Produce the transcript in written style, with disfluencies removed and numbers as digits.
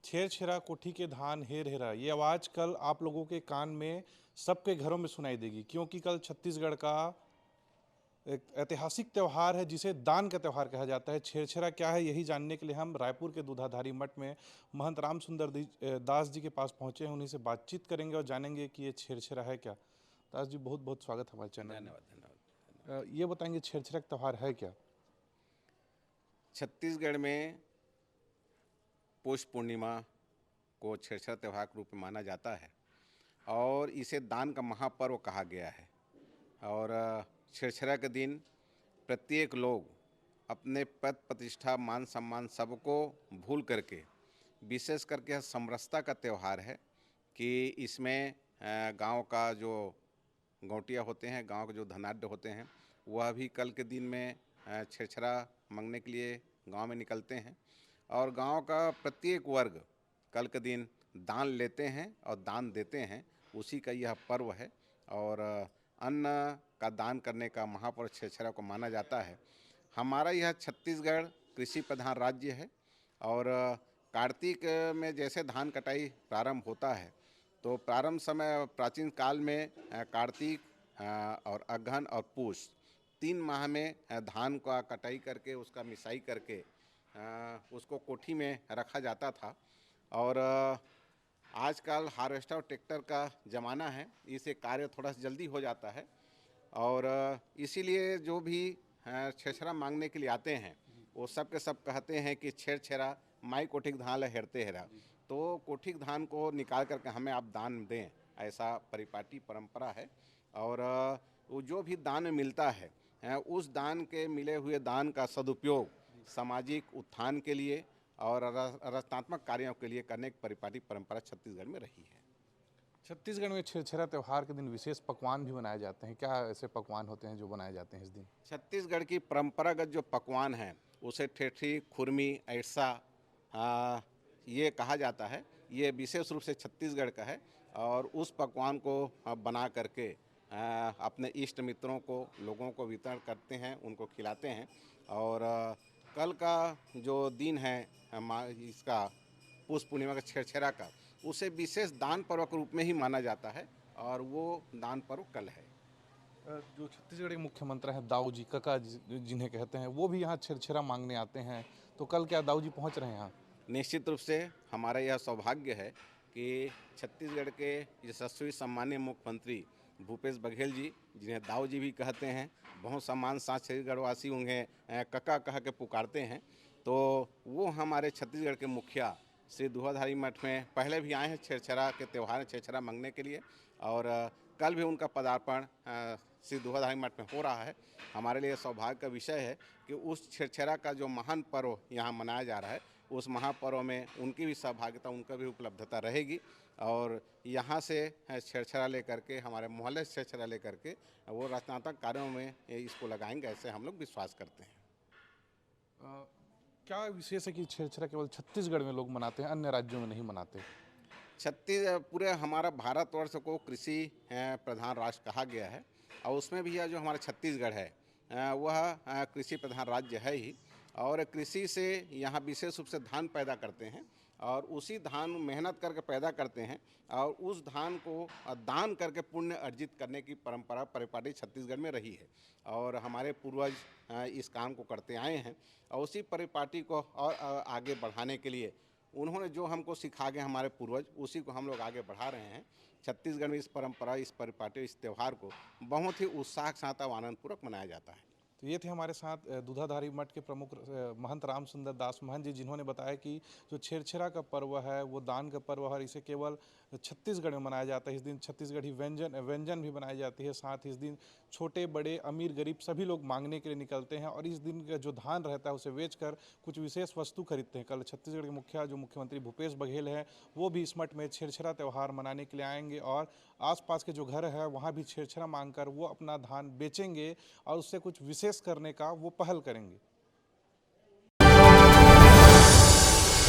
छेरछेरा कोठी के धान हेर हेरा, ये आवाज़ कल आप लोगों के कान में सबके घरों में सुनाई देगी, क्योंकि कल छत्तीसगढ़ का एक ऐतिहासिक त्यौहार है जिसे दान का त्यौहार कहा जाता है। छेरछेरा क्या है, यही जानने के लिए हम रायपुर के दूधाधारी मठ में महंत राम सुंदर दास जी के पास पहुंचे हैं। उन्हीं से बातचीत करेंगे और जानेंगे कि ये छेरछेरा है क्या। दास जी, बहुत बहुत स्वागत हमारे चैनल में। धन्यवाद धन्यवाद। ये बताएंगे छेरछेरा का त्यौहार है क्या? छत्तीसगढ़ में पौष पूर्णिमा को छेरछेरा त्यौहार के रूप में माना जाता है और इसे दान का महापर्व कहा गया है। और छेरछेरा के दिन प्रत्येक लोग अपने पद प्रतिष्ठा मान सम्मान सबको भूल करके, विशेष करके यह समरसता का त्यौहार है कि इसमें गांव का जो गौटिया होते हैं, गांव के जो धनाढ्य होते हैं, वह भी कल के दिन में छेरछेरा मांगने के लिए गांव में निकलते हैं और गांव का प्रत्येक वर्ग कल के दिन दान लेते हैं और दान देते हैं। उसी का यह पर्व है और अन्न का दान करने का महापर्व छेरछेरा को माना जाता है। हमारा यह छत्तीसगढ़ कृषि प्रधान राज्य है और कार्तिक में जैसे धान कटाई प्रारंभ होता है तो प्रारंभ समय प्राचीन काल में कार्तिक और अगहन और पूष 3 माह में धान का कटाई करके उसका मिसाई करके उसको कोठी में रखा जाता था। और आजकल हार्वेस्टर और ट्रैक्टर का ज़माना है, इससे कार्य थोड़ा सा जल्दी हो जाता है और इसीलिए जो भी छेरछेरा मांगने के लिए आते हैं वो सब के सब कहते हैं कि छेरछेरा माई कोठिक धान ल हेरते हेरा, तो कोठिक धान को निकाल करके हमें आप दान दें, ऐसा परिपाटी परंपरा है। और वो जो भी दान में मिलता है उस दान के मिले हुए दान का सदुपयोग सामाजिक उत्थान के लिए और रचनात्मक कार्यों के लिए करने की परिपाटी परंपरा छत्तीसगढ़ में रही है। छत्तीसगढ़ में छेरछेरा त्यौहार के दिन विशेष पकवान भी बनाए जाते हैं। क्या ऐसे पकवान होते हैं जो बनाए जाते हैं इस दिन? छत्तीसगढ़ की परंपरागत जो पकवान हैं उसे ठेठरी, खुरमी, ऐसा ये कहा जाता है। ये विशेष रूप से छत्तीसगढ़ का है और उस पकवान को बना करके अपने इष्ट मित्रों को, लोगों को वितरण करते हैं, उनको खिलाते हैं। और कल का जो दिन है इसका पौष पूर्णिमा का छेरछेरा का, उसे विशेष दान पर्व के रूप में ही माना जाता है और वो दान पर्व कल है। जो छत्तीसगढ़ के मुख्यमंत्री हैं दाऊ जी, कका जिन्हें कहते हैं, वो भी यहाँ छेरछेरा मांगने आते हैं, तो कल क्या दाऊ जी पहुँच रहे हैं यहाँ? निश्चित रूप से हमारा यह सौभाग्य है कि छत्तीसगढ़ के यशस्वी सम्मानीय मुख्यमंत्री भूपेश बघेल जी, जिन्हें दाऊ जी भी कहते हैं, बहुत सम्मान साथ छत्तीसगढ़ वासी उन्हें कका कह के पुकारते हैं, तो वो हमारे छत्तीसगढ़ के मुखिया श्री दूधाधारी मठ में पहले भी आए हैं छेरछेरा के त्यौहार छेरछेरा मांगने के लिए और कल भी उनका पदार्पण श्री दूधाधारी मठ में हो रहा है। हमारे लिए सौभाग्य का विषय है कि उस छेरछेरा का जो महान पर्व यहाँ मनाया जा रहा है, उस महापर्व में उनकी भी सहभागिता, उनका भी उपलब्धता रहेगी और यहाँ से छेरछेरा लेकर के, हमारे मोहल्ले से छेरछेरा लेकर के वो रचनात्मक कार्यों में इसको लगाएंगे, ऐसे हम लोग विश्वास करते हैं। क्या विशेष है कि छेरछेरा केवल छत्तीसगढ़ में लोग मनाते हैं, अन्य राज्यों में नहीं मनाते? पूरे हमारा भारतवर्ष को कृषि प्रधान राष्ट्र कहा गया है और उसमें भी यह जो हमारा छत्तीसगढ़ है वह कृषि प्रधान राज्य है ही और कृषि से यहाँ विशेष रूप से धान पैदा करते हैं और उसी धान मेहनत करके पैदा करते हैं और उस धान को दान करके पुण्य अर्जित करने की परंपरा परिपाटी छत्तीसगढ़ में रही है और हमारे पूर्वज इस काम को करते आए हैं और उसी परिपाटी को और आगे बढ़ाने के लिए उन्होंने जो हमको सिखा गए हमारे पूर्वज, उसी को हम लोग आगे बढ़ा रहे हैं। छत्तीसगढ़ में इस परंपरा, इस परिपाटी, इस त्यौहार को बहुत ही उत्साह के साथ और आनंदपूर्वक मनाया जाता है। तो ये थे हमारे साथ दूधाधारी मठ के प्रमुख महंत राम सुंदर दास महंत जी, जिन्होंने बताया कि जो छेरछेरा का पर्व है वो दान का पर्व है और इसे केवल छत्तीसगढ़ में मनाया जाता है। इस दिन छत्तीसगढ़ी व्यंजन भी बनाई जाती है। साथ ही इस दिन छोटे बड़े अमीर गरीब सभी लोग मांगने के लिए निकलते हैं और इस दिन का जो धान रहता है उसे बेचकर कुछ विशेष वस्तु खरीदते हैं। कल छत्तीसगढ़ के मुख्यमंत्री भूपेश बघेल हैं, वो भी इस मठ में छेरछेरा त्यौहार मनाने के लिए आएंगे और आसपास के जो घर है वहाँ भी छेरछेरा मांगकर वो अपना धान बेचेंगे और उससे कुछ विशेष करने का वो पहल करेंगे।